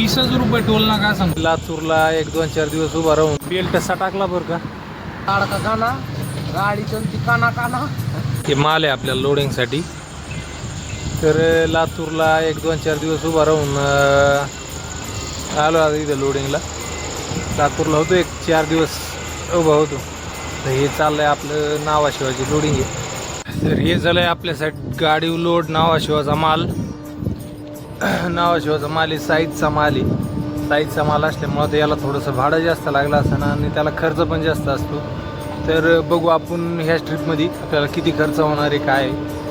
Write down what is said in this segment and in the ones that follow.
20,000 रुपये टोल ना का सांग. लातूरला 1-2-4 दिवस उभा राहून बेल्ट टाकला बरं का. काढा काना गाडी चलती काना काना. हे माल आहे आपल्याला लोडिंगसाठी. तर लातूरला 1-2-4 दिवस उभा राहून आलो आता इथं लोडिंगला. लातूरला होतो 1-4 दिवस उभा होतो. तर हे चाललं आहे आपलं नावाशिवाची लोडिंग आहे. तर हे झालं आहे आपल्यासाठी गाडी लोड नावाशिवाचा माल. नावाशिवाचा माल आहे, साईजचा माल आहे. साईजचा माल असल्यामुळं तर याला थोडंसं भाडं जास्त लागलं असतं ना, आणि त्याला खर्च पण जास्त असतो. तर बघू आपण ह्या ट्रिपमध्ये आपल्याला किती खर्च होणार आहे,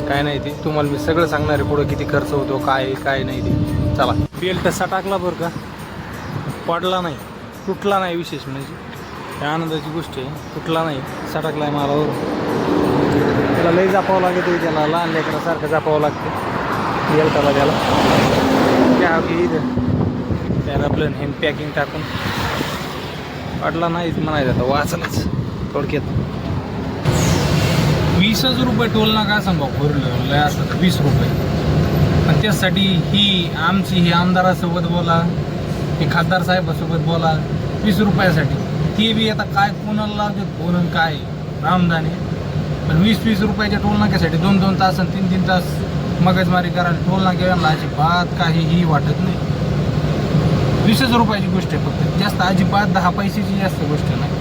काय नाही ते तुम्हाला मी सगळं सांगणार आहे. पुढं किती खर्च होतो, काय नाही ते. चला. बेल्ट टाकला बरं का, पडला नाही, तुटला नाही. विशेष म्हणजे त्या आनंदाची गोष्ट आहे, तुटला नाही, सटकला आहे मालावर. त्याला लई जपावं लागते, त्याला लहान लेकरासारखं जपावं लागते बेल्टाला. त्याला घ्या की इथं त्याला आपलं हे पॅकिंग टाकून. पडला नाहीच म्हणायचं, आता वाचलाच थोडक्यात. 20,000 रुपये टोल ना का सांगा भरलं लय असतं 20 रुपये. पण त्यासाठी ही आमदारासोबत बोला, हे खासदार साहेबासोबत बोला 20 रुपयासाठी. ते बी आता काय कोणाला लावते फोन काय रामदाने. पण 20-20 रुपयाच्या टोल नाक्यासाठी 2-2 तास आणि 3-3 तास मगजमारी करायला टोल नाक्याला अजिबात काहीही वाटत नाही. 20,000 रुपयाची गोष्ट आहे फक्त, जास्त अजिबात 10 पैशाची जास्त गोष्ट नाही.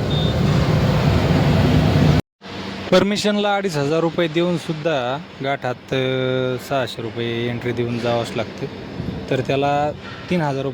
परमिशनला 2,500 रुपये देऊन सुद्धा गाठात 600 रुपये एंट्री देऊन जावंच लागतं. तर त्याला 3,000 रुपये